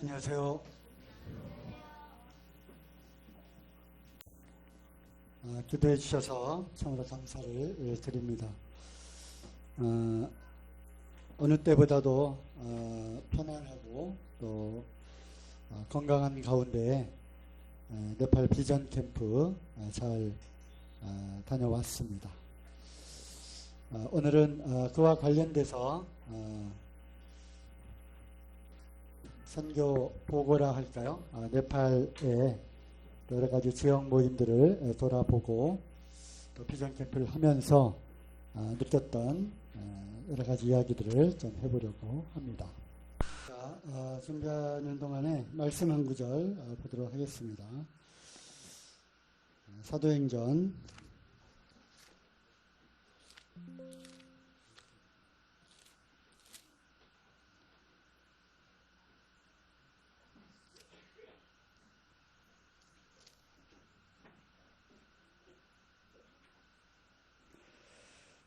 안녕하세요. 기도해 주셔서 참으로 감사를 드립니다. 어느 때보다도 편안하고 또 건강한 가운데 네팔 비전 캠프 잘 다녀왔습니다. 오늘은 그와 관련돼서 선교 보고라 할까요? 네팔의 여러 가지 지역 모임들을 돌아보고 또 비전 캠프를 하면서 느꼈던 여러 가지 이야기들을 좀 해보려고 합니다. 자, 준비하는 동안에 말씀 한 구절 보도록 하겠습니다. 사도행전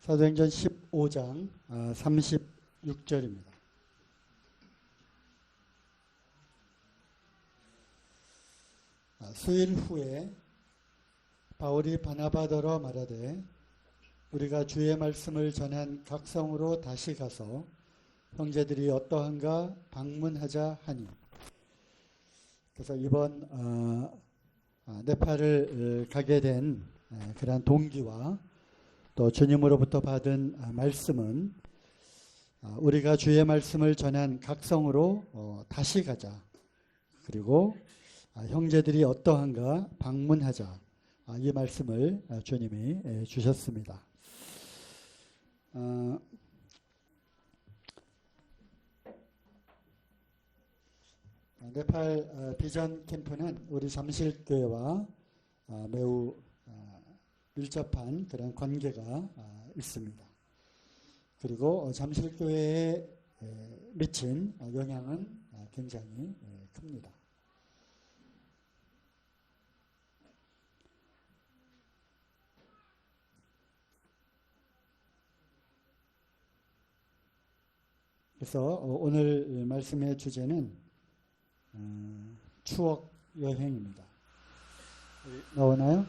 15장 36절입니다. 수일 후에 바울이 바나바더러 말하되 우리가 주의 말씀을 전한 각 성으로 다시 가서 형제들이 어떠한가 방문하자 하니. 그래서 이번 네팔을 가게 된 그러한 동기와 또 주님으로부터 받은 말씀은 우리가 주의 말씀을 전한 각 성으로 다시 가자. 그리고 형제들이 어떠한가 방문하자. 이 말씀을 주님이 주셨습니다. 네팔 비전 캠프는 우리 잠실교회와 매우 밀접한 그런 관계가 있습니다. 그리고 잠실교회에 미친 영향은 굉장히 큽니다. 그래서 오늘 말씀의 주제는 추억 여행입니다. 나오나요? 네.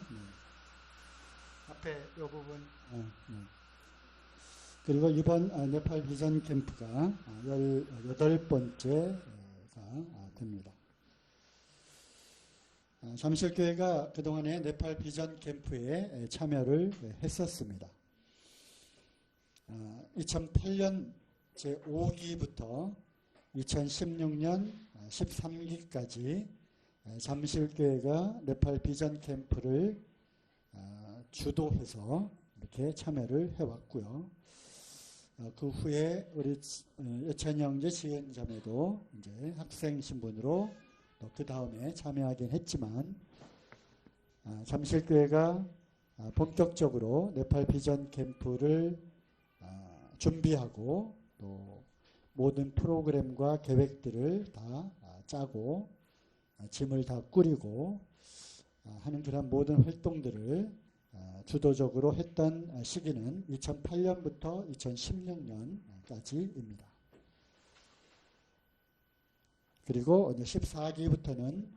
앞에 이 부분. 그리고 이번 네팔 비전 캠프가 18번째가 됩니다. 잠실교회가 그동안에 네팔 비전 캠프에 참여를 했었습니다. 2008년 제5기부터 2016년 13기까지 잠실교회가 네팔 비전 캠프를 주도해서 이렇게 참여를 해왔고요. 그 후에 우리 예찬이 형제 지은자매도 이제 학생 신분으로 또 그 다음에 참여하긴 했지만 잠실교회가 본격적으로 네팔 비전 캠프를 준비하고 또 모든 프로그램과 계획들을 다 짜고 짐을 다 꾸리고 하는 그런 모든 활동들을 주도적으로 했던 시기는 2008년부터 2016년까지입니다. 그리고 이제 14기부터는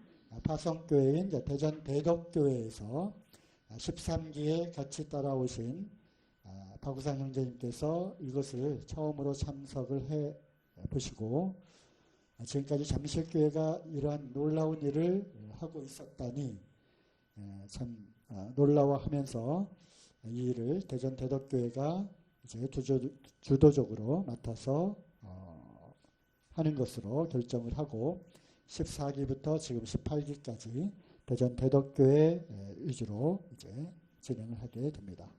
파송교회인 대전 대덕교회에서 13기에 같이 따라오신 박우상 형제님께서 이것을 처음으로 참석을 해 보시고 지금까지 잠실교회가 이러한 놀라운 일을 하고 있었다니 참 놀라워하면서 이 일을 대전 대덕교회가 이제 주도적으로 맡아서 하는 것으로 결정을 하고 14기부터 지금 18기까지 대전 대덕교회 위주로 이제 진행을 하게 됩니다.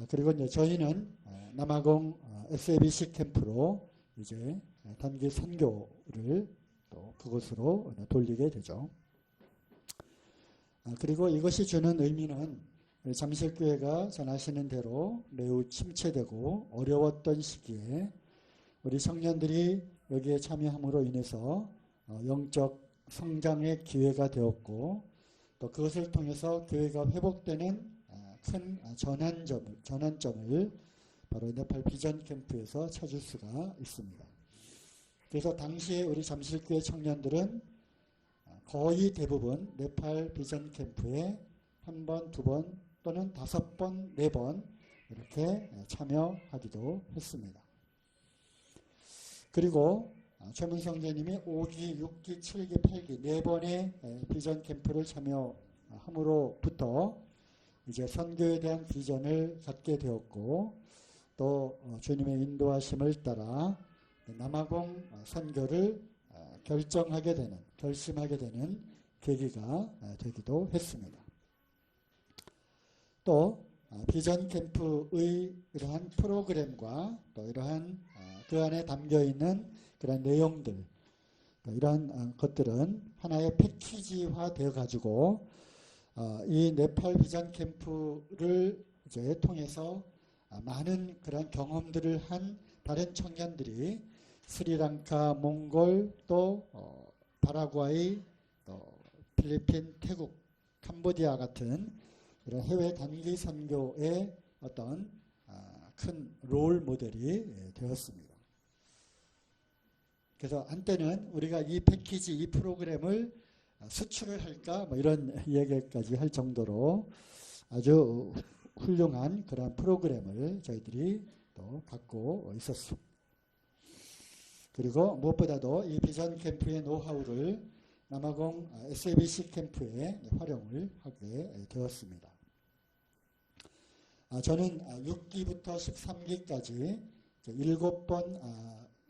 그리고 이제 저희는 남아공 SABC 캠프로 이제 단기 선교를 또 그곳으로 돌리게 되죠. 그리고 이것이 주는 의미는 잠실교회가 잘 아시는 대로 매우 침체되고 어려웠던 시기에 우리 청년들이 여기에 참여함으로 인해서 영적 성장의 기회가 되었고 또 그것을 통해서 교회가 회복되는 큰 전환점을 바로 네팔 비전 캠프에서 찾을 수가 있습니다. 그래서 당시에 우리 잠실교회 청년들은 거의 대부분 네팔 비전 캠프에 한 번, 두 번 또는 5번, 4번 이렇게 참여하기도 했습니다. 그리고 최문성 형제님이 5기, 6기, 7기, 8기 4번의 비전 캠프를 참여함으로부터 이제 선교에 대한 비전을 갖게 되었고 또 주님의 인도하심을 따라 남아공 선교를 결심하게 되는 계기가 되기도 했습니다. 또 비전 캠프의 이러한 프로그램과 또 이러한 그 안에 담겨 있는 그런 내용들, 이러한 것들은 하나의 패키지화 되어 가지고 이 네팔 비전 캠프를 이제 통해서 많은 그런 경험들을 한 다른 청년들이 스리랑카, 몽골, 또 파라과이, 또 필리핀, 태국, 캄보디아 같은 이런 해외 단기 선교의 어떤 큰 롤 모델이 되었습니다. 그래서 한때는 우리가 이 패키지, 이 프로그램을 수출을 할까 뭐 이런 이야기까지 할 정도로 아주 훌륭한 그런 프로그램을 저희들이 또 갖고 있었습니다. 그리고 무엇보다도 이 비전 캠프의 노하우를 남아공 SABC 캠프에 활용을 하게 되었습니다. 저는 6기부터 13기까지 7번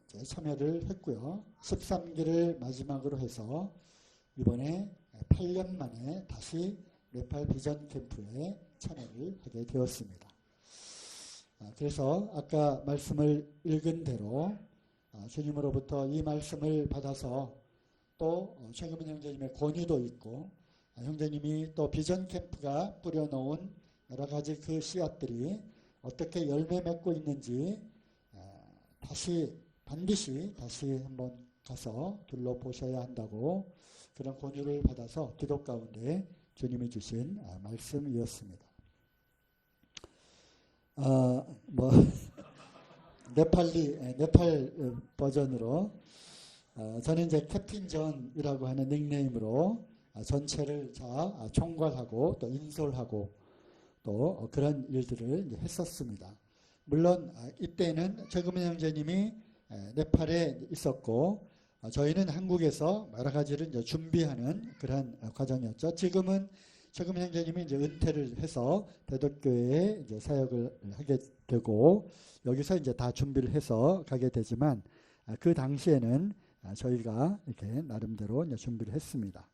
참여를 했고요. 13기를 마지막으로 해서 이번에 8년 만에 다시 네팔 비전 캠프에 참여를 하게 되었습니다. 그래서 아까 말씀을 읽은 대로 주님으로부터 이 말씀을 받아서 또 최금은 형제님의 권위도 있고 형제님이 또 비전 캠프가 뿌려놓은 여러 가지 그 씨앗들이 어떻게 열매 맺고 있는지 반드시 다시 한번 가서 둘러보셔야 한다고 그런 권유를 받아서 기도 가운데 주님이 주신 말씀이었습니다. 네팔 버전으로 저는 이제 캡틴 전이라고 하는 닉네임으로 전체를 총괄하고 또 인솔하고 또 그런 일들을 했었습니다. 물론 이때는 최금은 형제님이 네팔에 있었고 저희는 한국에서 여러 가지를 이제 준비하는 그런 과정이었죠. 지금은 최금은 형제님이 이제 은퇴를 해서 대덕교회에 이제 사역을 하게 되고 여기서 이제 다 준비를 해서 가게 되지만 그 당시에는 저희가 이렇게 나름대로 이제 준비를 했습니다.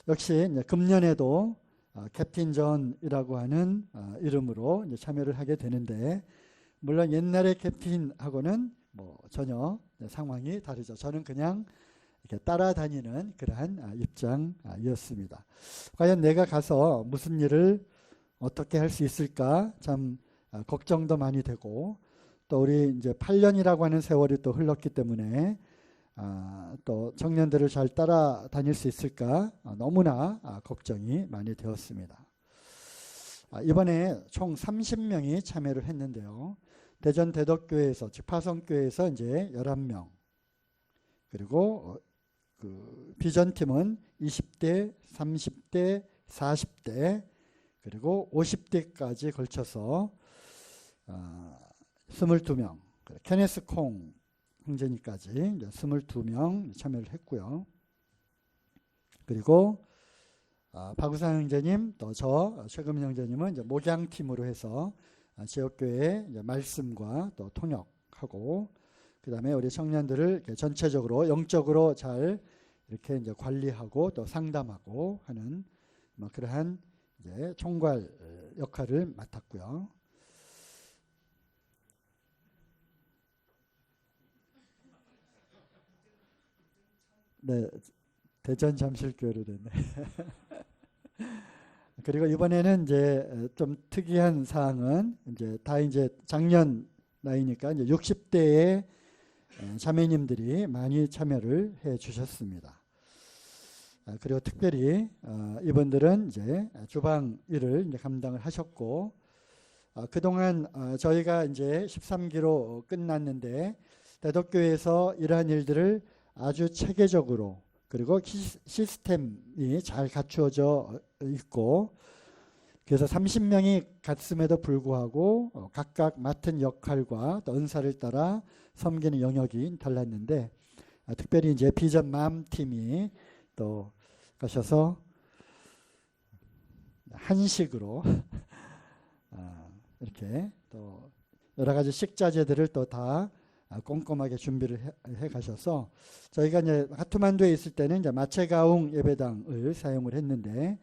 역시 이제 금년에도 캡틴 전이라고 하는 이름으로 이제 참여를 하게 되는데 물론 옛날의 캡틴하고는 뭐 전혀 상황이 다르죠. 저는 그냥 이렇게 따라다니는 그러한 입장이었습니다. 과연 내가 가서 무슨 일을 어떻게 할 수 있을까 참 걱정도 많이 되고 또 우리 이제 8년이라고 하는 세월이 또 흘렀기 때문에 또 청년들을 잘 따라다닐 수 있을까 너무나 걱정이 많이 되었습니다. 이번에 총 30명이 참여를 했는데요. 대전 대덕교회에서 즉 파성교회에서 이제 11명 그리고 그 비전팀은 20대, 30대, 40대 그리고 50대까지 걸쳐서 22명 케네스 콩 형제님까지 22명 참여를 했고요. 그리고 박우상 형제님 또 저 최금은 형제님은 이제 목양팀으로 해서 지역교회 말씀과 또 통역하고 그 다음에 우리 청년들을 전체적으로 영적으로 잘 이렇게 이제 관리하고 또 상담하고 하는 뭐 그러한 이제 총괄 역할을 맡았고요. 네, 대전 잠실교회로 됐네. 그리고 이번에는 이제 좀 특이한 사항은 이제 다 이제 작년 나이니까 이제 60대의 자매님들이 많이 참여를 해 주셨습니다. 그리고 특별히 이분들은 이제 주방 일을 이제 감당을 하셨고 그동안 저희가 이제 13기로 끝났는데 대덕교회에서 이러한 일들을 아주 체계적으로 그리고 시스템이 잘 갖추어져 있고 그래서 30명이 갔음에도 불구하고 각각 맡은 역할과 또 은사를 따라 섬기는 영역이 달랐는데 특별히 이제 비전 맘 팀이 또 가셔서 한식으로 이렇게 또 여러 가지 식자재들을 또 다 꼼꼼하게 준비를 해 가셔서 저희가 이제 카트만두에 있을 때는 이제 마체가웅 예배당을 사용을 했는데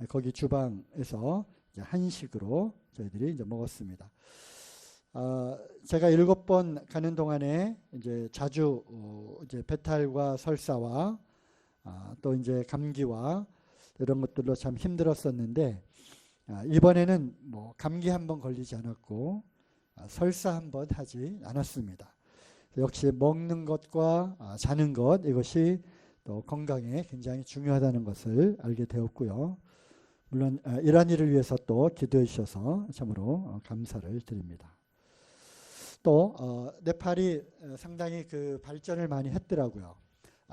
거기 주방에서 이제 한식으로 저희들이 이제 먹었습니다. 제가 7번 가는 동안에 이제 자주 이제 배탈과 설사와 또 이제 감기와 이런 것들로 참 힘들었었는데 이번에는 뭐 감기 한번 걸리지 않았고 설사 한번 하지 않았습니다. 역시 먹는 것과 자는 것 이것이 또 건강에 굉장히 중요하다는 것을 알게 되었고요. 물론 이러한 일을 위해서 또 기도해 주셔서 참으로 감사를 드립니다. 또 네팔이 상당히 그 발전을 많이 했더라고요.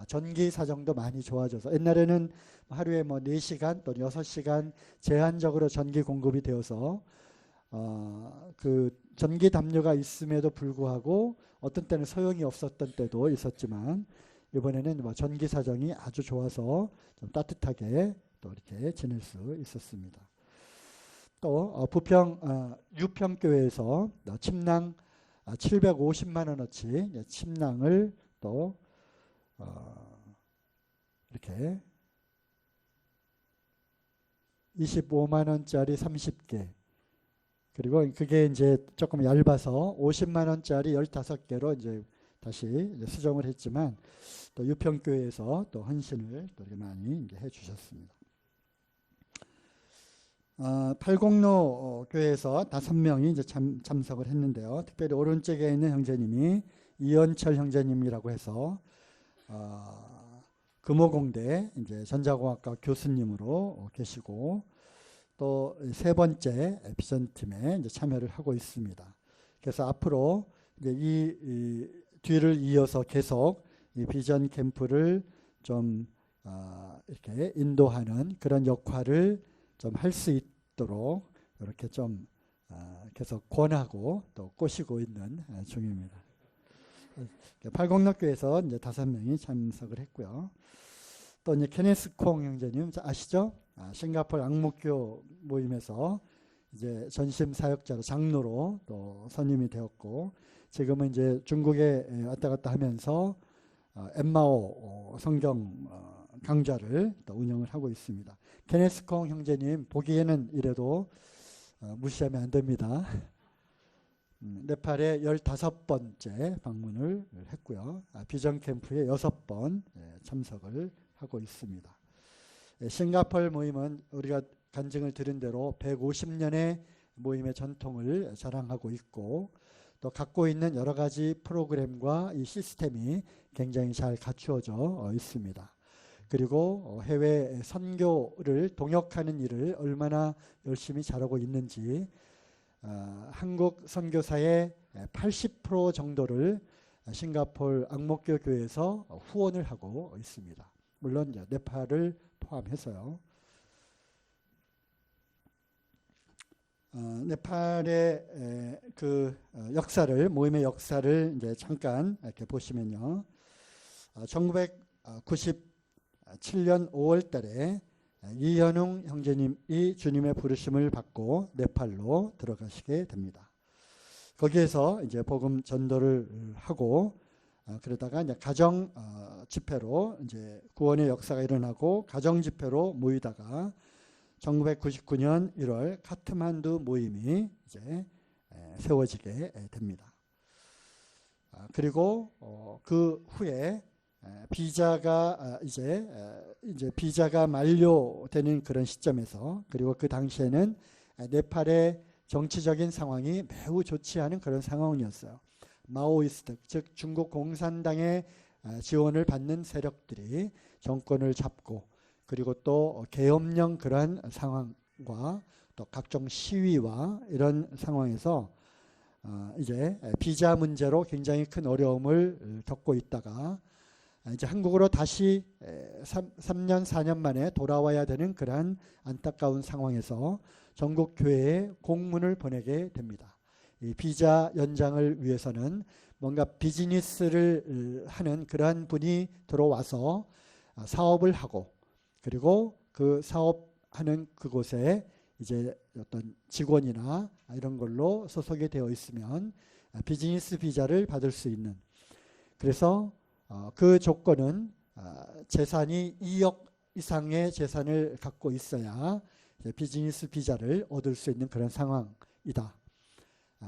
전기 사정도 많이 좋아져서 옛날에는 하루에 뭐 4시간 또 6시간 제한적으로 전기 공급이 되어서 그 전기 담요가 있음에도 불구하고 어떤 때는 소용이 없었던 때도 있었지만 이번에는 뭐 전기 사정이 아주 좋아서 좀 따뜻하게 또 이렇게 지낼 수 있었습니다. 또 부평 유평교회에서 침낭 750만 원어치 침낭을 또 이렇게 25만 원짜리 30개 그리고 그게 이제 조금 얇아서 50만 원짜리 15개로 이제 다시 이제 수정을 했지만 또 유평교회에서 또 헌신을 또 이렇게 많이 이제 해 주셨습니다. 팔공로 교회에서 5명이 이제 참석을 했는데요. 특별히 오른쪽에 있는 형제님이 이현철 형제님이라고 해서 금호공대 이제 전자공학과 교수님으로 계시고 또 3번째 비전팀에 이제 참여를 하고 있습니다. 그래서 앞으로 이제 이 뒤를 이어서 계속 이 비전 캠프를 좀 이렇게 인도하는 그런 역할을 좀 할 수 있도록 이렇게 좀 계속 권하고 또 꼬시고 있는 중입니다. 팔공로교에서 이제 5명이 참석을 했고요. 또 이제 케네스 콩 형제님 아시죠? 싱가포르 앙목교 모임에서 이제 전심 사역자로 장로로 또 선임이 되었고 지금은 이제 중국에 왔다 갔다 하면서 엠마오 성경 강좌를 또 운영을 하고 있습니다. 케네스 콩 형제님 보기에는 이래도 무시하면 안 됩니다. 네팔에 15번째 방문을 했고요. 비전 캠프에 6번 참석을 하고 있습니다. 싱가포르 모임은 우리가 간증을 들은 대로 150년의 모임의 전통을 자랑하고 있고 또 갖고 있는 여러 가지 프로그램과 이 시스템이 굉장히 잘 갖추어져 있습니다. 그리고 해외 선교를 동역하는 일을 얼마나 열심히 잘하고 있는지 한국 선교사의 80% 정도를 싱가포르 앙목교 교회에서 후원을 하고 있습니다. 물론 네팔을 포함해서요. 네팔의 그 역사를 모임의 역사를 이제 잠깐 이렇게 보시면요. 1997년 5월달에 이현웅 형제님이 주님의 부르심을 받고 네팔로 들어가시게 됩니다. 거기에서 이제 복음 전도를 하고 그러다가 이제 가정 집회로 이제 구원의 역사가 일어나고 가정 집회로 모이다가 1999년 1월 카트만두 모임이 이제 세워지게 됩니다. 그리고 그 후에 비자가 이제 비자가 만료되는 그런 시점에서 그리고 그 당시에는 네팔의 정치적인 상황이 매우 좋지 않은 그런 상황이었어요. 마오이스트 즉 중국 공산당의 지원을 받는 세력들이 정권을 잡고 그리고 또 계엄령 그러한 상황과 또 각종 시위와 이런 상황에서 이제 비자 문제로 굉장히 큰 어려움을 겪고 있다가 이제 한국으로 다시 3년 4년 만에 돌아와야 되는 그러한 안타까운 상황에서 전국 교회에 공문을 보내게 됩니다. 이 비자 연장을 위해서는 뭔가 비즈니스를 하는 그러한 분이 들어와서 사업을 하고, 그리고 그 사업하는 그곳에 이제 어떤 직원이나 이런 걸로 소속이 되어 있으면 비즈니스 비자를 받을 수 있는, 그래서 그 조건은 재산이 2억 이상의 재산을 갖고 있어야 비즈니스 비자를 얻을 수 있는 그런 상황이다.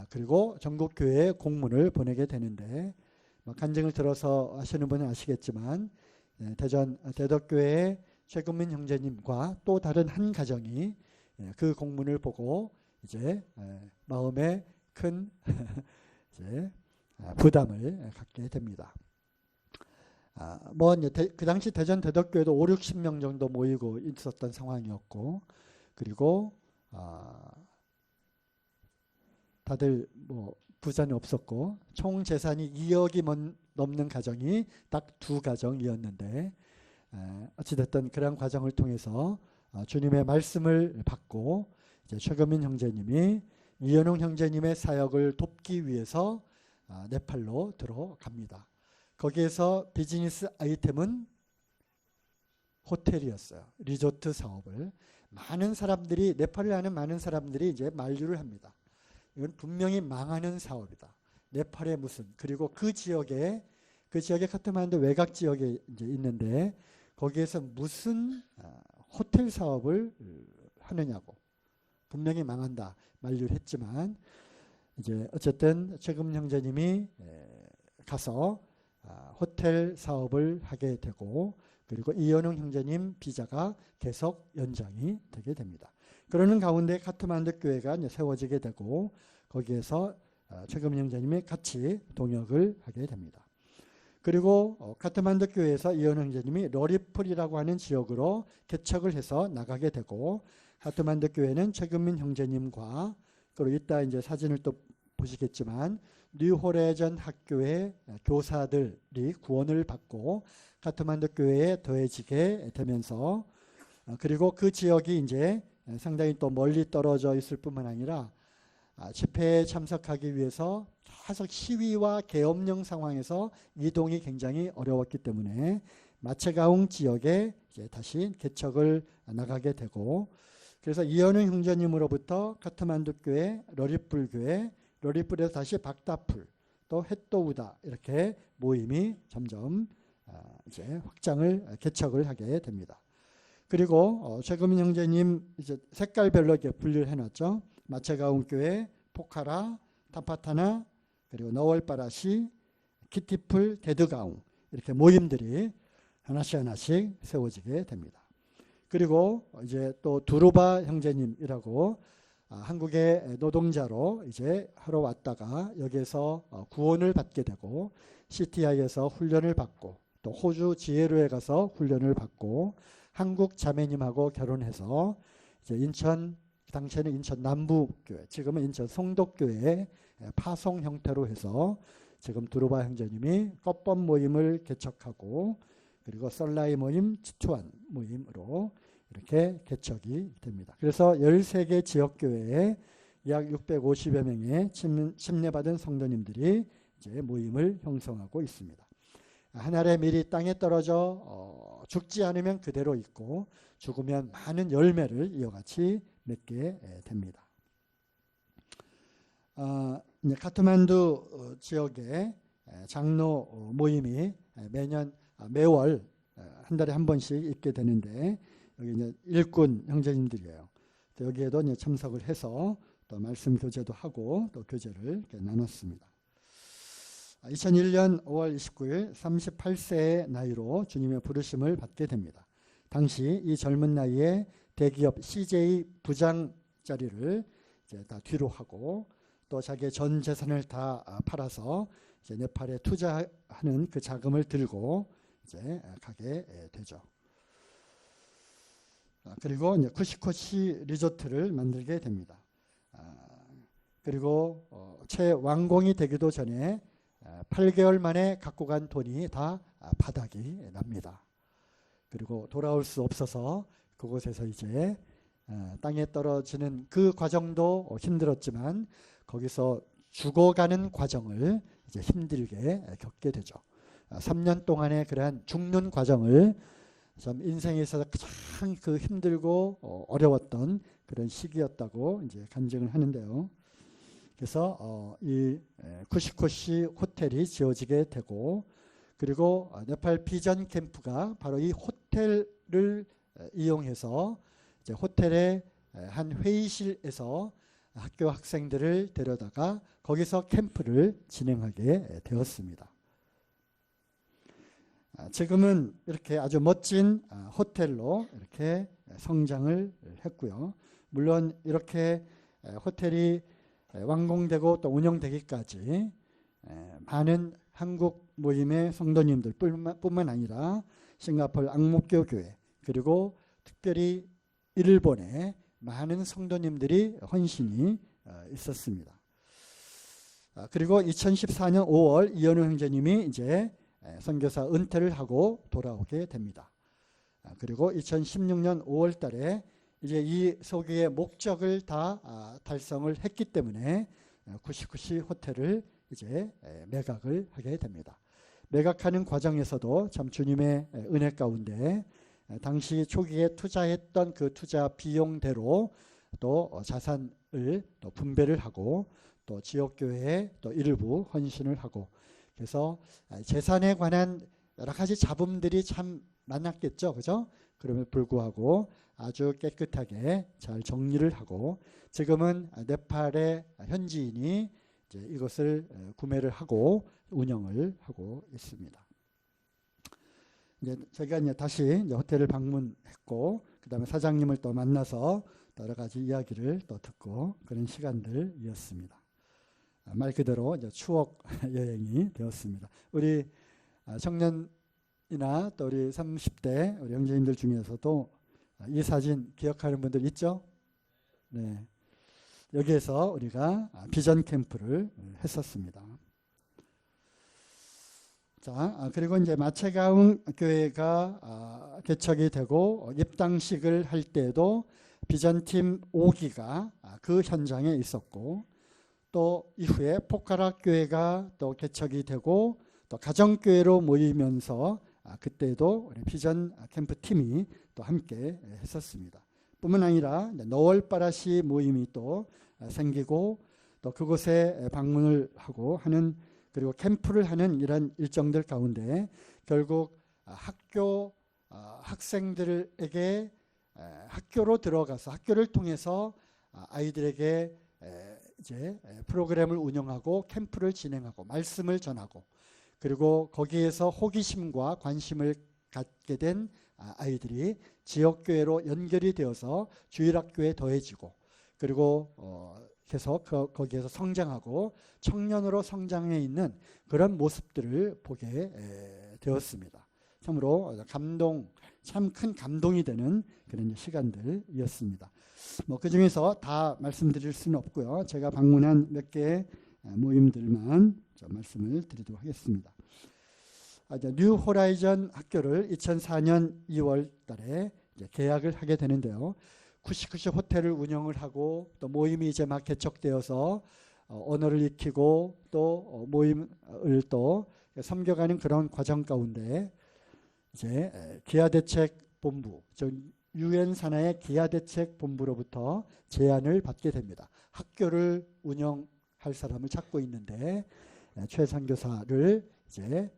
그리고 전국 교회에 공문을 보내게 되는데, 간증을 들어서 하시는 분은 아시겠지만 대전 대덕교회의 최금민 형제님과 또 다른 한 가정이 그 공문을 보고 이제 마음에 큰 이제 부담을 갖게 됩니다. 그 당시 대전 대덕교회도 5, 60명 정도 모이고 있었던 상황이었고, 그리고 다들 뭐 부자는 없었고, 총 재산이 2억이 넘는 가정이 딱 2가정이었는데, 어찌됐든 그런 과정을 통해서 주님의 말씀을 받고 이제 최금민 형제님이 이현웅 형제님의 사역을 돕기 위해서 네팔로 들어갑니다. 거기에서 비즈니스 아이템은 호텔이었어요. 리조트 사업을 많은 사람들이, 네팔을 아는 많은 사람들이 이제 만류를 합니다. 이건 분명히 망하는 사업이다. 네팔의 무슨, 그리고 그 지역에 카트만두 외곽 지역에 이제 있는데 거기에서 무슨 호텔 사업을 하느냐고, 분명히 망한다 만류를 했지만, 이제 어쨌든 최금 형제님이 가서 호텔 사업을 하게 되고, 그리고 이현웅 형제님 비자가 계속 연장이 되게 됩니다. 그러는 가운데 카트만두 교회가 이제 세워지게 되고, 거기에서 최금 형제님이 같이 동역을 하게 됩니다. 그리고 카트만두 교회에서 이현웅 형제님이 러리풀이라고 하는 지역으로 개척을 해서 나가게 되고, 카트만두 교회는 최금민 형제님과, 그리고 이따 이제 사진을 또 보시겠지만 뉴호레전 학교의 교사들이 구원을 받고 카트만두 교회에 더해지게 되면서, 그리고 그 지역이 이제 상당히 또 멀리 떨어져 있을 뿐만 아니라 집회에 참석하기 위해서 계속 시위와 계엄령 상황에서 이동이 굉장히 어려웠기 때문에 마체가웅 지역에 이제 다시 개척을 나가게 되고, 그래서 이현웅 형제님으로부터 카트만두 교회, 러리풀 교회, 러리풀에서 다시 박다풀, 또 햇도우다, 이렇게 모임이 점점 이제 확장을, 개척을 하게 됩니다. 그리고 최금민 형제님 이제 색깔별로 이렇게 분류를 해놨죠. 마체가웅 교회, 포카라, 타파타나, 그리고 너월바라시, 키티풀, 데드가웅, 이렇게 모임들이 하나씩 세워지게 됩니다. 그리고 이제 또 두루바 형제님이라고 한국의 노동자로 이제 하러 왔다가 여기에서 구원을 받게 되고, CTI에서 훈련을 받고, 또 호주 지혜로에 가서 훈련을 받고, 한국 자매님하고 결혼해서 이제 인천, 당시에는 인천 남부교회, 지금은 인천 송도교회 파송 형태로 해서 지금 두루바 형제님이 껍범 모임을 개척하고, 그리고 썰라이 모임, 치투안 모임으로 이렇게 개척이 됩니다. 그래서 13개 지역교회에 약 650여 명의 침례받은 성도님들이 이제 모임을 형성하고 있습니다. 한 알의 밀이 땅에 떨어져 죽지 않으면 그대로 있고, 죽으면 많은 열매를 이어같이 맺게 됩니다. 카트만두 지역에 장로 모임이 매월 한 달에 한 번씩 있게 되는데, 여기 이제 일꾼 형제님들이에요. 여기에도 이제 참석을 해서 또 말씀 교제도 하고 또 교제를 이렇게 나눴습니다. 2001년 5월 29일 38세의 나이로 주님의 부르심을 받게 됩니다. 당시 이 젊은 나이에 대기업 CJ 부장 자리를 이제 다 뒤로 하고, 또 자기의 전 재산을 다 팔아서 이제 네팔에 투자하는 그 자금을 들고 이제 가게 되죠. 그리고 이제 쿠시코시 리조트를 만들게 됩니다. 그리고 최왕공이 되기도 전에 8개월 만에 갖고 간 돈이 다 바닥이 납니다. 그리고 돌아올 수 없어서 그곳에서 이제 땅에 떨어지는 그 과정도 힘들었지만 거기서 죽어가는 과정을 이제 힘들게 겪게 되죠. 3년 동안의 그러한 죽는 과정을 참 인생에 있어서 가장 그 힘들고 어려웠던 그런 시기였다고 이제 간증을 하는데요. 그래서 이 쿠시코시 호텔이 지어지게 되고, 그리고 네팔 비전 캠프가 바로 이 호텔을 이용해서 이제 호텔의 한 회의실에서 학교 학생들을 데려다가 거기서 캠프를 진행하게 되었습니다. 지금은 이렇게 아주 멋진 호텔로 이렇게 성장을 했고요. 물론 이렇게 호텔이 완공되고 또 운영되기까지 많은 한국 모임의 성도님들 뿐만 아니라 싱가포르 앙목교 교회, 그리고 특별히 일본의 많은 성도님들이 헌신이 있었습니다. 그리고 2014년 5월 이현우 형제님이 이제 선교사 은퇴를 하고 돌아오게 됩니다. 그리고 2016년 5월 달에 이제 이 소교의 목적을 다 달성을 했기 때문에 쿠시쿠시 호텔을 이제 매각을 하게 됩니다. 매각하는 과정에서도 참 주님의 은혜 가운데 당시 초기에 투자했던 그 투자 비용대로 또 자산을 또 분배를 하고 또 지역교회에 또 일부 헌신을 하고, 그래서 재산에 관한 여러 가지 잡음들이 참 많았겠죠. 그죠? 그럼에도 불구하고 아주 깨끗하게 잘 정리를 하고 지금은 네팔의 현지인이 이제 이것을 구매를 하고 운영을 하고 있습니다. 이제 제가 이제 다시 이제 호텔을 방문했고 그다음에 사장님을 또 만나서 여러 가지 이야기를 또 듣고 그런 시간들이었습니다. 말 그대로 이제 추억 여행이 되었습니다. 우리 청년이나 또 우리 30대 우리 형제님들 중에서도 이 사진 기억하는 분들 있죠? 네. 여기에서 우리가 비전 캠프를 했었습니다. 자, 그리고 이제 마체가움 교회가 개척이 되고 입당식을 할 때에도 비전팀 5기가 그 현장에 있었고, 또 이후에 포카라 교회가 또 개척이 되고 또 가정교회로 모이면서 그때도 우리 비전 캠프 팀이 또 함께 했었습니다. 뿐만 아니라 너월바라시 모임이 또 생기고 또 그곳에 방문을 하고 하는, 그리고 캠프를 하는 이런 일정들 가운데 결국 학교 학생들에게 학교로 들어가서 학교를 통해서 아이들에게 이제 프로그램을 운영하고 캠프를 진행하고 말씀을 전하고, 그리고 거기에서 호기심과 관심을 갖게 된 아이들이 지역교회로 연결이 되어서 주일학교에 더해지고, 그리고 계속 거기에서 성장하고 청년으로 성장해 있는 그런 모습들을 보게 되었습니다. 참으로 참 큰 감동이 되는 그런 시간들이었습니다. 그 중에서 다 말씀드릴 수는 없고요. 제가 방문한 몇 개의 모임들만 좀 말씀을 드리도록 하겠습니다. 뉴 호라이전 학교를 2004년 2월 달에 계약을 하게 되는데요. 쿠시쿠시 호텔을 운영을 하고 또 모임이 이제 막 개척되어서 언어를 익히고 또 모임을 또 섬겨가는 그런 과정 가운데 이제 기아대책본부, 유엔 산하의 기아대책본부로부터 제안을 받게 됩니다. 학교를 운영할 사람을 찾고 있는데 최 선교사를 이제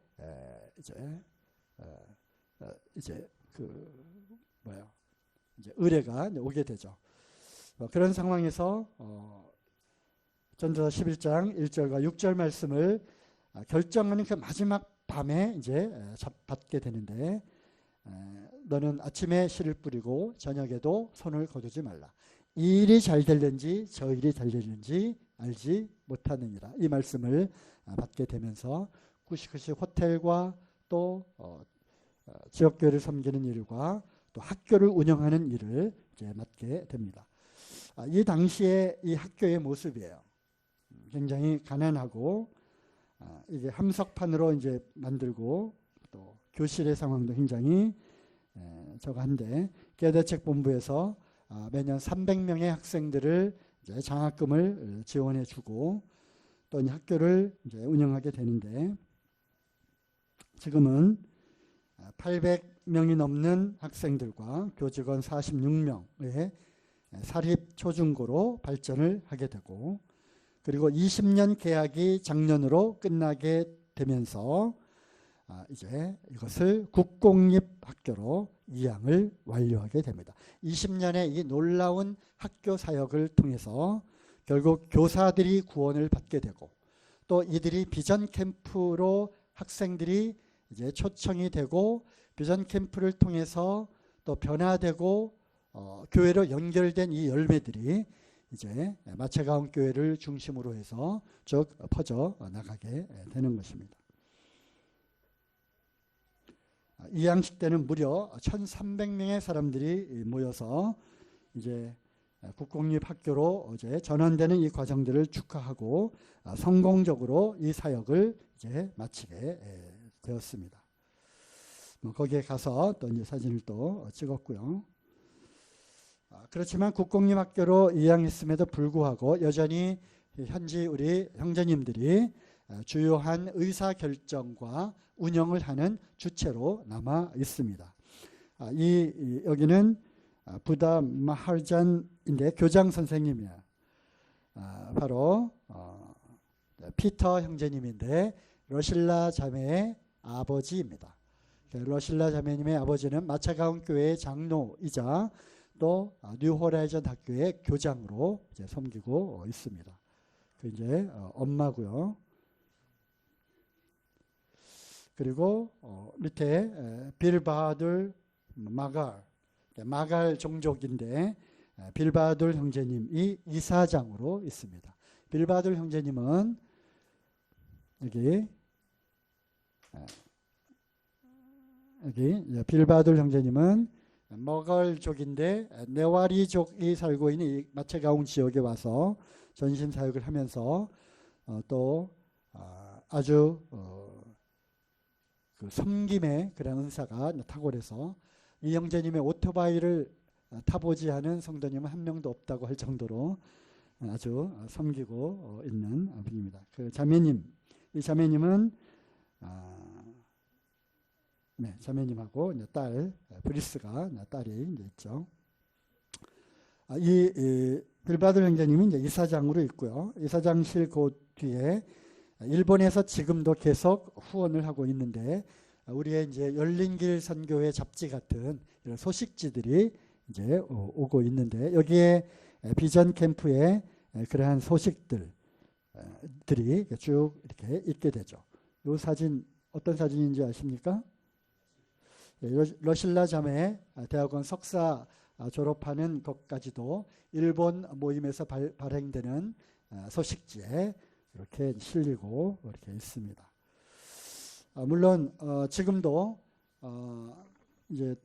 의뢰가 오게 되죠. 그런 상황에서 전도서 11장 1절과 6절 말씀을 결정하는 그 마지막 밤에 이제 받게 되는데, 너는 아침에 씨를 뿌리고 저녁에도 손을 거두지 말라. 이 일이 잘 될는지 저 일이 잘 될는지 알지 못하느니라. 이 말씀을 받게 되면서 쿠시쿠시 호텔과 또 지역교회를 섬기는 일과 또 학교를 운영하는 일을 이제 맡게 됩니다. 이 당시에 이 학교의 모습이에요. 굉장히 가난하고 이게 함석판으로 이제 만들고 또 교실의 상황도 굉장히 저거한데 계대책 본부에서 매년 300명의 학생들을 이제 장학금을 지원해 주고 또 이 학교를 이제 운영하게 되는데 지금은 800명이 넘는 학생들과 교직원 46명의 사립 초중고로 발전을 하게 되고 그리고 20년 계약이 작년으로 끝나게 되면서 이제 이것을 국공립학교로 이양을 완료하게 됩니다. 20년의 이 놀라운 학교 사역을 통해서 결국 교사들이 구원을 받게 되고 또 이들이 비전 캠프로 학생들이 이제 초청이 되고 비전 캠프를 통해서 또 변화되고 교회로 연결된 이 열매들이 이제 마채가운 교회를 중심으로 해서 쭉 퍼져 나가게 되는 것입니다. 이 양식 때는 무려 1,300명의 사람들이 모여서 이제 국공립학교로 이제 전환되는 이 과정들을 축하하고 성공적으로 이 사역을 이제 마치게 되었습니다. 거기에 가서 또 이제 사진을 또 찍었고요. 그렇지만 국공립학교로 이양했음에도 불구하고 여전히 현지 우리 형제님들이 주요한 의사결정과 운영을 하는 주체로 남아 있습니다. 여기는 부다 마하잔인데 교장 선생님이야. 바로 피터 형제님인데 러실라 자매의 아버지입니다. 러실라 자매님의 아버지는 마차가운 교회의 장로이자 또 뉴호라이전 학교의 교장으로 이제 섬기고 있습니다. 그 이제 엄마고요. 그리고 밑에 빌바둘 마갈 종족인데 빌바둘 형제님이 이사장으로 있습니다. 빌바둘 형제님은 여기 빌바둘 형제님은 머갈족인데 네와리족이 살고 있는 이 마체가운 지역에 와서 전신 사역을 하면서 또 아주 그 섬김의 그런 은사가 탁월해서 이 형제님의 오토바이를 타보지 않은 성도님은 한 명도 없다고 할 정도로 아주 섬기고 있는 분입니다. 그 자매님, 이 자매님은 자매님하고 이제 딸 브리스가 딸이 이제 있죠. 이 빌바들 형제님이 이제 이사장으로 있고요. 이사장실 그 뒤에 일본에서 지금도 계속 후원을 하고 있는데 우리의 이제 열린길 선교회 잡지 같은 이런 소식지들이 이제 오고 있는데 여기에 비전 캠프에 그러한 소식들이 쭉 이렇게 있게 되죠. 이 사진 어떤 사진인지 아십니까? 러실라 자매 대학원 석사 졸업하는 것까지도 일본 모임에서 발행되는 소식지에 이렇게 실리고 이렇게 있습니다. 물론 지금도 이제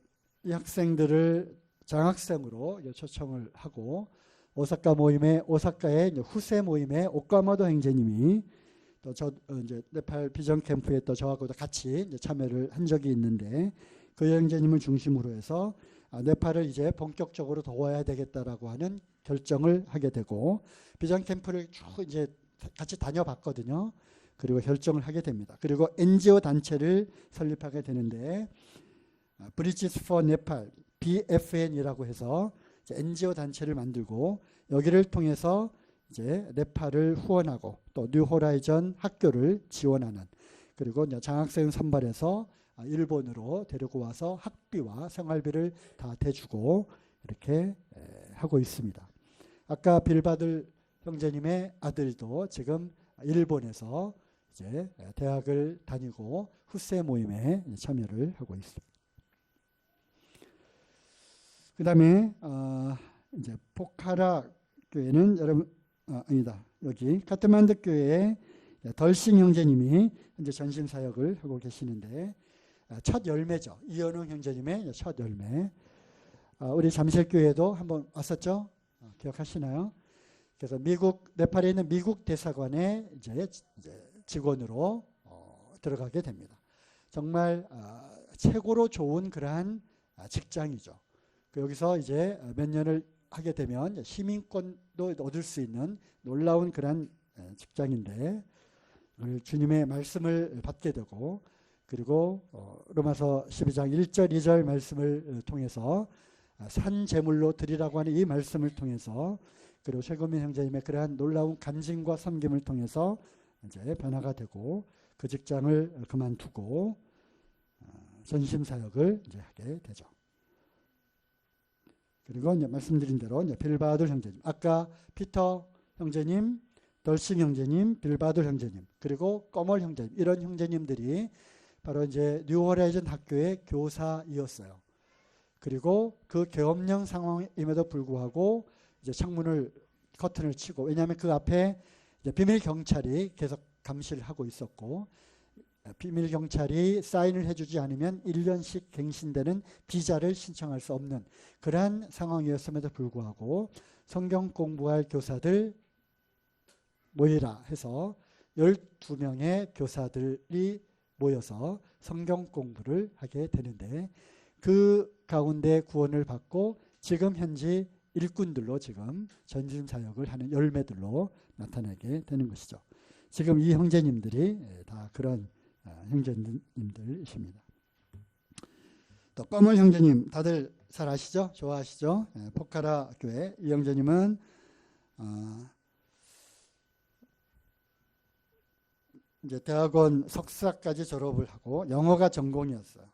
이 학생들을 장학생으로 초청을 하고 오사카의 후세 모임의 오카모토 형제님이 또 이제 네팔 비전 캠프에 또 저하고도 같이 이제 참여를 한 적이 있는데 그 형제님을 중심으로 해서 네팔을 이제 본격적으로 도와야 되겠다라고 하는 결정을 하게 되고 비전 캠프를 쭉 이제 같이 다녀봤거든요. 그리고 결정을 하게 됩니다. 그리고 NGO 단체를 설립하게 되는데 브리지스 포 네팔 BFN이라고 해서 NGO 단체를 만들고 여기를 통해서 이제 네팔을 후원하고 또 뉴호라이전 학교를 지원하는 그리고 이제 장학생 선발해서 일본으로 데리고 와서 학비와 생활비를 다 대주고 이렇게 하고 있습니다. 아까 빌바들 형제님의 아들도 지금 일본에서 이제 대학을 다니고 후세 모임에 참여를 하고 있습니다. 그 다음에 이제 포카라 교회는 여러분 아니다 여기 카트만두 교회의 덜싱 형제님이 현재 전신 사역을 하고 계시는데 첫 열매죠. 이현웅 형제님의 첫 열매. 우리 잠실교회도 한번 왔었죠? 기억하시나요? 그래서 네팔에 있는 미국 대사관에 이제 직원으로 들어가게 됩니다. 정말 최고로 좋은 그러한 직장이죠. 여기서 이제 몇 년을 하게 되면 시민권도 얻을 수 있는 놀라운 그러한 직장인데, 주님의 말씀을 받게 되고, 그리고 로마서 12장 1절 2절 말씀을 통해서 산 제물로 드리라고 하는 이 말씀을 통해서, 그리고 최고민 형제님의 그러한 놀라운 간증과 섬김을 통해서 이제 변화가 되고, 그 직장을 그만두고 전심 사역을 이제 하게 되죠. 그리고 이제 말씀드린 대로 이제 빌바돌 형제님, 아까 피터 형제님, 덜싱 형제님, 빌바돌 형제님, 그리고 꺼멀 형제님, 이런 형제님들이 바로 이제 뉴호라이즌 학교의 교사이었어요. 그리고 그 계엄령 상황임에도 불구하고 이제 창문을 커튼을 치고, 왜냐하면 그 앞에 이제 비밀 경찰이 계속 감시를 하고 있었고, 비밀 경찰이 사인을 해주지 않으면 1년씩 갱신되는 비자를 신청할 수 없는 그러한 상황이었음에도 불구하고 성경 공부할 교사들 모이라 해서 12명의 교사들이 모여서 성경 공부를 하게 되는데, 그 가운데 구원을 받고 지금 현지 일꾼들로 지금 전진 사역을 하는 열매들로 나타나게 되는 것이죠. 지금 이 형제님들이 다 그런 형제님들이십니다. 또 꺼멀 형제님 다들 잘 아시죠? 좋아하시죠? 포카라 교회 이 형제님은 이제 대학원 석사까지 졸업을 하고 영어가 전공이었어요.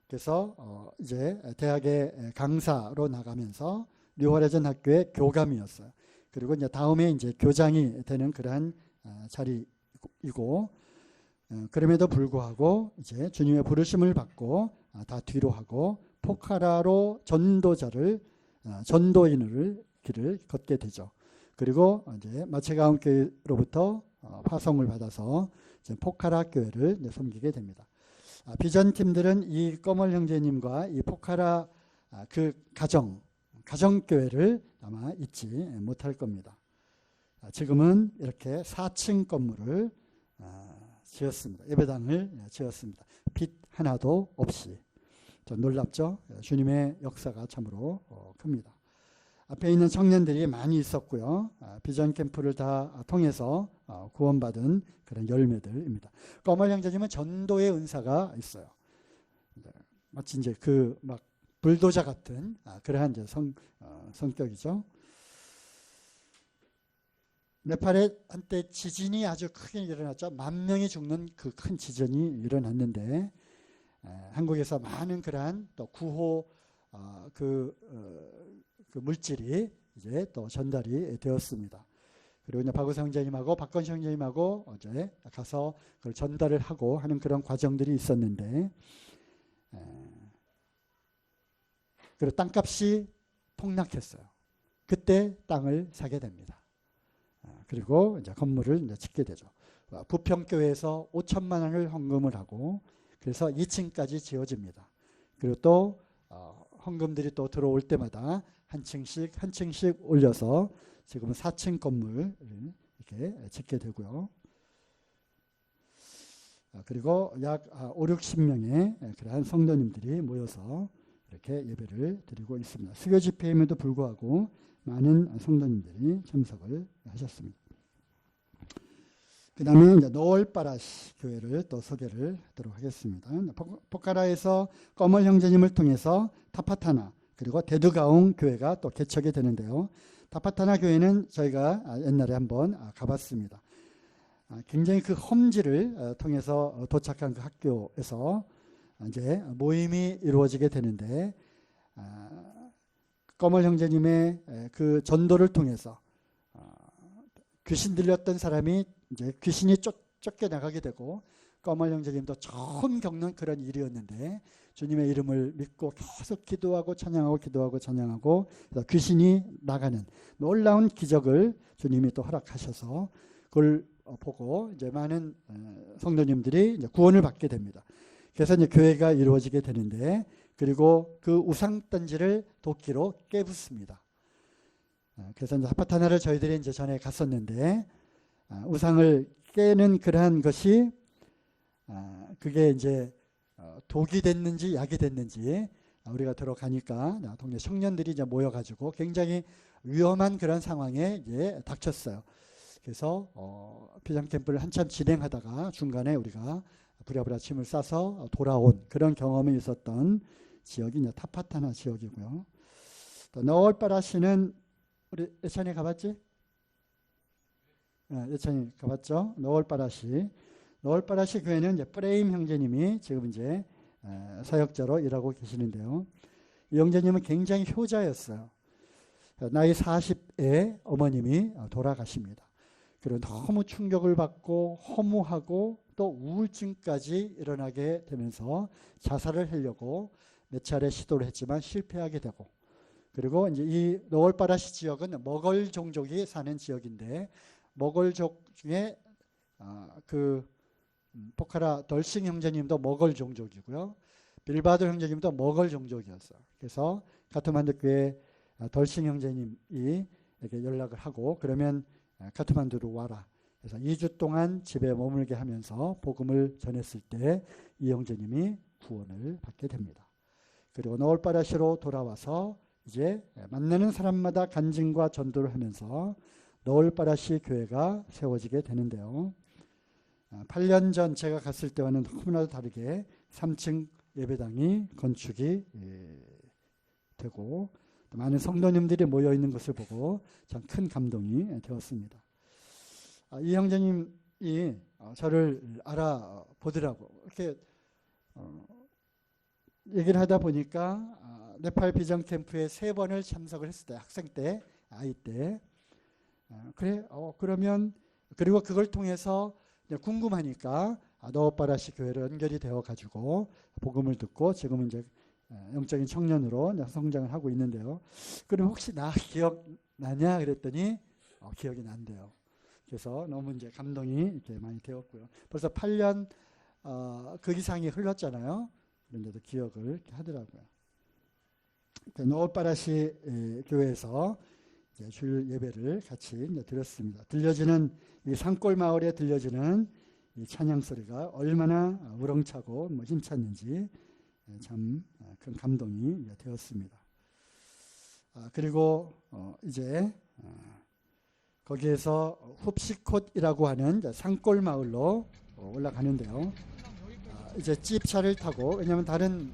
그래서 이제 대학의 강사로 나가면서 뉴호라이즌 학교의 교감이었어요. 그리고 이제 다음에 이제 교장이 되는 그러한 자리이고, 그럼에도 불구하고 이제 주님의 부르심을 받고 다 뒤로 하고 포카라로 전도인을 길을 걷게 되죠. 그리고 이제 마체가운 교회로부터 파송을 받아서 이제 포카라 교회를 섬기게 됩니다. 비전팀들은 이 꺼멀 형제님과 이 포카라 그 가정교회를 아마 잊지 못할 겁니다. 지금은 이렇게 4층 건물을 지었습니다. 예배당을 지었습니다. 빛 하나도 없이. 좀 놀랍죠? 주님의 역사가 참으로 큽니다. 앞에 있는 청년들이 많이 있었고요. 비전 캠프를 다 통해서 구원받은 그런 열매들입니다. 꺼멀 형제님은 전도의 은사가 있어요. 마치 이제 그 막 불도저 같은 그러한 이제 성격이죠. 네팔에 한때 지진이 아주 크게 일어났죠. 10,000명이 죽는 그 큰 지진이 일어났는데, 한국에서 많은 그러한 또 구호 그 물질이 이제 또 전달이 되었습니다. 그리고 이제 박우성 형제님하고 박건식 형제님하고 어제 가서 그걸 전달을 하고 하는 그런 과정들이 있었는데, 그리고 땅값이 폭락했어요. 그때 땅을 사게 됩니다. 그리고 이제 건물을 이제 짓게 되죠. 부평교회에서 5천만 원을 헌금을 하고, 그래서 2층까지 지어집니다. 그리고 또 헌금들이 또 들어올 때마다 한 층씩 올려서 지금은 4층 건물을 이렇게 짓게 되고요. 그리고 약 5, 60명의 그러한 성도님들이 모여서 이렇게 예배를 드리고 있습니다. 수요 집회임에도 불구하고 많은 성도님들이 참석을 하셨습니다. 그 다음에 이제 노을바라시 교회를 또 소개를 하도록 하겠습니다. 포카라에서 꺼멀 형제님을 통해서 타파타나 그리고 데드가웅 교회가 또 개척이 되는데요. 타파타나 교회는 저희가 옛날에 한번 가봤습니다. 굉장히 그 험지를 통해서 도착한 그 학교에서 이제 모임이 이루어지게 되는데, 꺼멀 형제님의 그 전도를 통해서 귀신 들렸던 사람이 이제 귀신이 쫓겨나가게 되고, 꺼멀 형제님도 처음 겪는 그런 일이었는데 주님의 이름을 믿고 계속 기도하고 찬양하고 귀신이 나가는 놀라운 기적을 주님이 또 허락하셔서 그걸 보고 이제 많은 성도님들이 이제 구원을 받게 됩니다. 그래서 이제 교회가 이루어지게 되는데, 그리고 그 우상 던지를 도끼로 깨붓습니다. 그래서 이제 하파타나를 저희들이 이제 전에 갔었는데 우상을 깨는 그러한 것이 그게 이제 독이 됐는지 약이 됐는지 우리가 들어가니까 동네 청년들이 이제 모여가지고 굉장히 위험한 그런 상황에 이제 닥쳤어요. 그래서 비전 캠프를 한참 진행하다가 중간에 우리가 부랴부랴 짐을 싸서 돌아온 그런 경험이 있었던 지역이 이제 타파타나 지역이고요. 또 너울바라시는 우리 예찬이 가봤지? 예찬이 가봤죠? 너울바라시 교회는 이제 프레임 형제님이 지금 이제 사역자로 일하고 계시는데요. 이 형제님은 굉장히 효자였어요. 나이 40에 어머님이 돌아가십니다. 그리고 너무 충격을 받고 허무하고 또 우울증까지 일어나게 되면서 자살을 하려고 몇 차례 시도를 했지만 실패하게 되고, 그리고 이제 이 너울바라시 지역은 머걸 종족이 사는 지역인데 머걸족 중에 포카라 덜싱 형제님도 머걸 종족이고요. 빌바도 형제님도 머걸 종족이었어요. 그래서 카트만두 교회 덜싱 형제님이 이렇게 연락을 하고 그러면 카트만두로 와라. 그래서 2주 동안 집에 머물게 하면서 복음을 전했을 때 이 형제님이 구원을 받게 됩니다. 그리고 너울바라시로 돌아와서 이제 만나는 사람마다 간증과 전도를 하면서 너울바라시 교회가 세워지게 되는데요. 8년 전 제가 갔을 때와는 너무나도 다르게 3층 예배당이 건축이 되고 많은 성도님들이 모여있는 것을 보고 참 큰 감동이 되었습니다. 이 형제님이 저를 알아보더라고. 이렇게 얘기를 하다 보니까 네팔 비전 캠프에 3번을 참석을 했을 때, 학생 때, 아이 때. 그래, 그러면, 그리고 그걸 통해서 궁금하니까 너울바라시 교회로 연결이 되어가지고 복음을 듣고 지금은 이제 영적인 청년으로 성장을 하고 있는데요. 그럼 혹시 나 기억나냐? 그랬더니 기억이 난대요. 그래서 너무 이제 감동이 이렇게 많이 되었고요. 벌써 8년 그 이상이 흘렀잖아요. 그런데도 기억을 이렇게 하더라고요. 너울바라시 교회에서 주일 예배를 같이 이제 드렸습니다. 들려지는 이 산골 마을에 들려지는 이 찬양 소리가 얼마나 우렁차고 힘찼는지 참 큰 감동이 되었습니다. 그리고 이제 거기에서 흡시콧이라고 하는 산골 마을로 올라가는데요. 이제 찝차를 타고, 왜냐하면 다른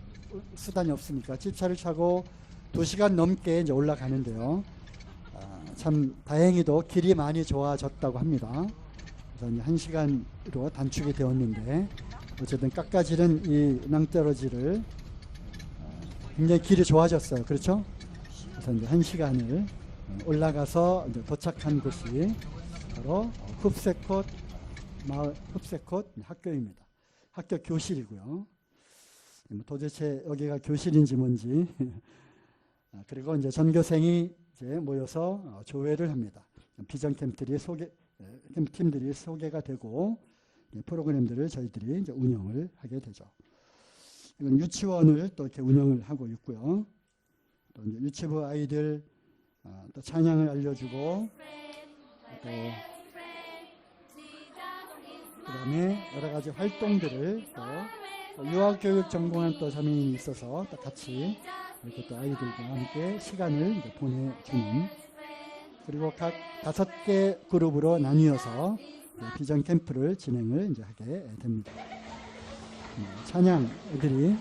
수단이 없으니까 찝차를 타고 2시간 넘게 이제 올라가는데요. 참 다행히도 길이 많이 좋아졌다고 합니다. 그래서 1시간으로 단축이 되었는데 어쨌든 깎아지른 이 낭떠러지를 굉장히 길이 좋아졌어요. 그렇죠? 그래서 이제 1시간을 올라가서 이제 도착한 곳이 바로 흡세콧 마을, 흡세콧 학교입니다. 학교 교실이고요. 도대체 여기가 교실인지 뭔지. 그리고 이제 전교생이 이제 모여서 조회를 합니다. 비전 캠프들이 팀들이 소개가 되고 프로그램들을 저희들이 이제 운영을 하게 되죠. 이건 유치원을 또 이렇게 운영을 하고 있고요. 또 이제 유치부 아이들 또 찬양을 알려주고 또 그다음에 여러 가지 활동들을 또 유아교육 전공한 또 자매님이 있어서 또 같이 이렇게 또 아이들과 함께 시간을 이제 보내주는, 그리고 각 5개 그룹으로 나뉘어서 비전 캠프를 진행을 이제 하게 됩니다. 찬양 애들이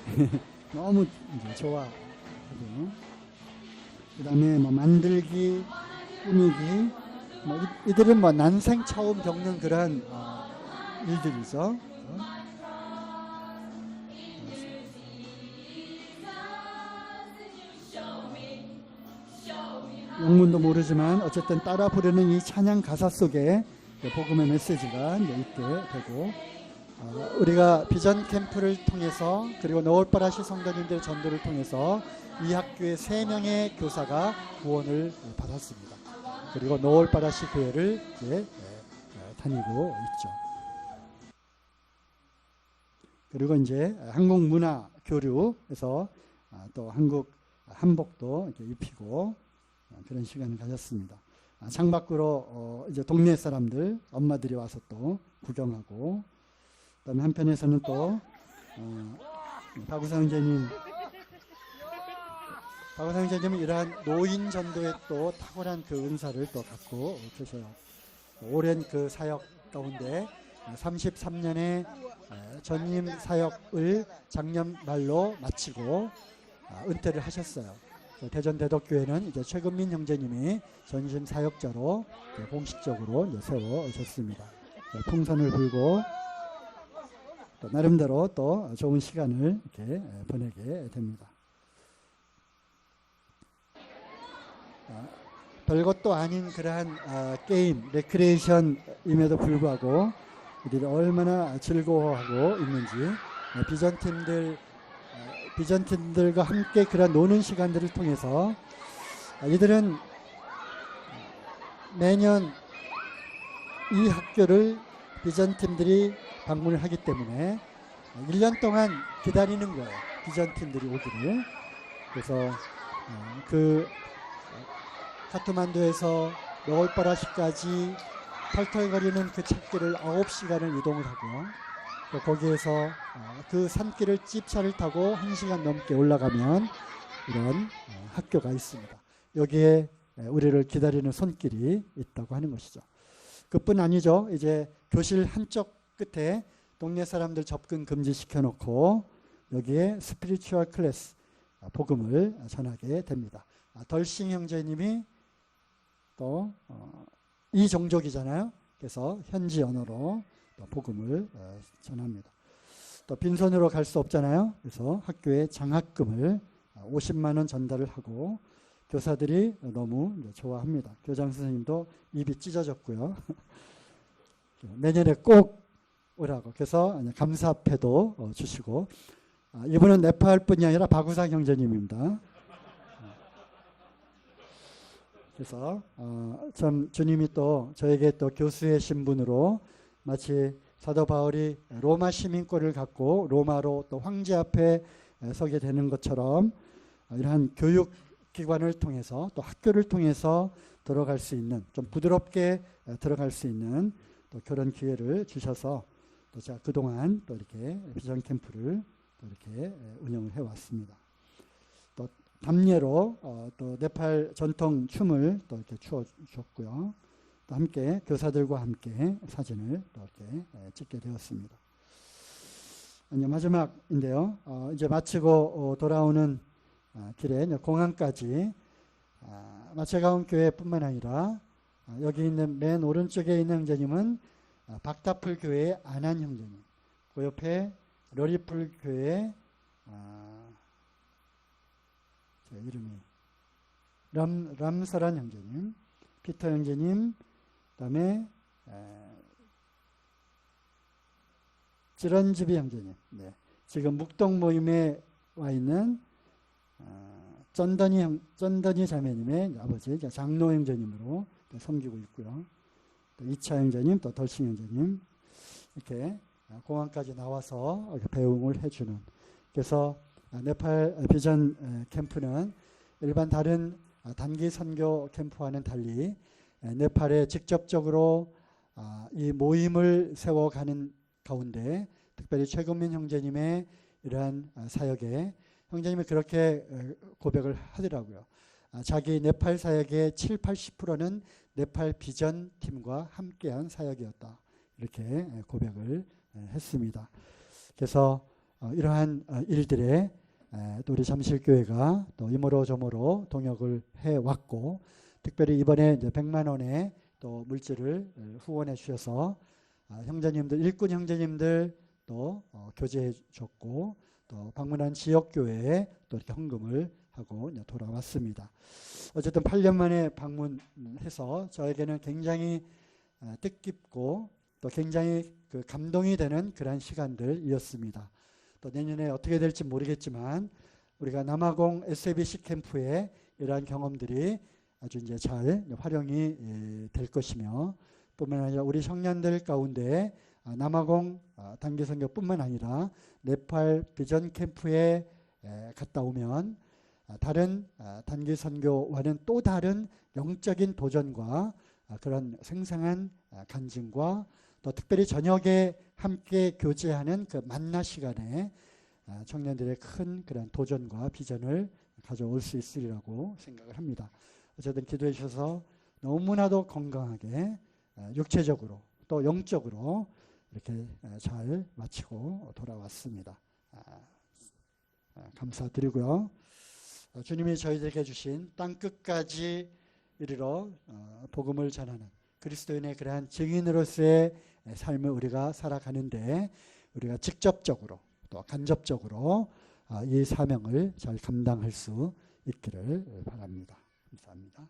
너무 이제 좋아하고요. 그다음에 만들기, 꾸미기, 이들은 난생 처음 겪는 그런 일들이죠. 영문도 모르지만 어쨌든 따라 부르는 이 찬양 가사 속에 복음의 메시지가 이제 있게 되고, 우리가 비전 캠프를 통해서 그리고 너울바라시 성도님들 전도를 통해서 이 학교의 3명의 교사가 구원을 받았습니다. 그리고 너울바라시 교회를 이제 다니고 있죠. 그리고 이제 한국 문화 교류에서 또 한국 한복도 이렇게 입히고 그런 시간을 가졌습니다. 창밖으로 이제 동네 사람들, 엄마들이 와서 또 구경하고, 그다음에 한편에서는 또 박우상 형제님은 이러한 노인 전도에 또 탁월한 그 은사를 또 갖고 계셔요. 오랜 그 사역 가운데 33년의 전임 사역을 작년 말로 마치고 은퇴를 하셨어요. 대전 대덕교회는 이제 최근민 형제님이 전심 사역자로 공식적으로 이제 세워졌습니다. 풍선을 불고 또 나름대로 또 좋은 시간을 이렇게 보내게 됩니다. 별것도 아닌 그러한 게임, 레크레이션임에도 불구하고 우리가 얼마나 즐거워하고 있는지 비전팀들과 함께 그런 노는 시간들을 통해서 이들은 매년 이 학교를 비전팀들이 방문을 하기 때문에 1년 동안 기다리는 거예요. 비전팀들이 오기를. 그래서 그 카트만두에서 너울바라시까지 털털거리는 그 찾길을 9시간을 이동을 하고요. 또 거기에서 그 산길을 찝차를 타고 1시간 넘게 올라가면 이런 학교가 있습니다. 여기에 우리를 기다리는 손길이 있다고 하는 것이죠. 그뿐 아니죠. 이제 교실 한쪽 끝에 동네 사람들 접근 금지시켜 놓고 여기에 스피리추얼 클래스 복음을 전하게 됩니다. 덜싱 형제님이 또 이종족이잖아요. 그래서 현지 언어로 또 복음을 전합니다. 또 빈손으로 갈 수 없잖아요. 그래서 학교에 장학금을 50만 원 전달을 하고 교사들이 너무 좋아합니다. 교장 선생님도 입이 찢어졌고요. 내년에 꼭 오라고. 그래서 감사패도 주시고 이분은 네팔뿐이 아니라 박우상 형제님입니다. 그래서 참 주님이 또 저에게 또 교수의 신분으로 마치 사도 바울이 로마 시민권을 갖고 로마로 또 황제 앞에 서게 되는 것처럼 이러한 교육기관을 통해서 또 학교를 통해서 들어갈 수 있는 좀 부드럽게 들어갈 수 있는 또 그런 기회를 주셔서 또 제가 그동안 또 이렇게 비전 캠프를 또 이렇게 운영을 해왔습니다. 또 담례로 또 네팔 전통 춤을 또 이렇게 추어 주셨고요. 또 함께 교사들과 함께 사진을 또 이렇게 찍게 되었습니다. 이제 마지막인데요. 이제 마치고 돌아오는 길에 공항까지 마체가운 교회뿐만 아니라 여기 있는 맨 오른쪽에 있는 형제님은 박다풀 교회의 안한 형제님, 그 옆에 러리풀 교회의 제 이름이 람사란 형제님, 피터 형제님, 그다음에 찌런지비 형제님, 네. 지금 묵동 모임에 와 있는 쩐더니 자매님의 아버지 장로 형제님으로 섬기고 있고요. 또 2차 형제님, 또 덜싱 형제님 이렇게 공항까지 나와서 이렇게 배웅을 해주는. 그래서 네팔 비전 캠프는 일반 다른 단기 선교 캠프와는 달리 네팔에 직접적으로 이 모임을 세워가는 가운데 특별히 최근민 형제님의 이러한 사역에 형제님이 그렇게 고백을 하더라고요. 자기 네팔 사역의 70~80%는 네팔 비전 팀과 함께한 사역이었다. 이렇게 고백을 했습니다. 그래서 이러한 일들에 또 우리 잠실교회가 또 이모저모로 동역을 해왔고 특별히 이번에 이제 100만 원의 또 물질을 후원해 주셔서 형제님들 일꾼 형제님들 또 교제해 줬고 또 방문한 지역교회에 또 이렇게 헌금을 하고 돌아왔습니다. 어쨌든 8년 만에 방문해서 저에게는 굉장히 뜻깊고 또 굉장히 그 감동이 되는 그런 시간들이었습니다. 또 내년에 어떻게 될지 모르겠지만 우리가 남아공 SABC 캠프에 이러한 경험들이 아주 이제 잘 활용이 될 것이며 뿐만 아니라 우리 청년들 가운데 남아공 단기선교뿐만 아니라 네팔 비전 캠프에 갔다 오면 다른 단기 선교와는 또 다른 영적인 도전과 그런 생생한 간증과 또 특별히 저녁에 함께 교제하는 그 만나 시간에 청년들의 큰 그런 도전과 비전을 가져올 수 있으리라고 생각을 합니다. 어쨌든 기도해 주셔서 너무나도 건강하게 육체적으로 또 영적으로 이렇게 잘 마치고 돌아왔습니다. 감사드리고요. 주님이 저희들에게 주신 땅끝까지 이르러 복음을 전하는 그리스도인의 그러한 증인으로서의 삶을 우리가 살아가는데 우리가 직접적으로 또 간접적으로 이 사명을 잘 감당할 수 있기를 바랍니다. 감사합니다.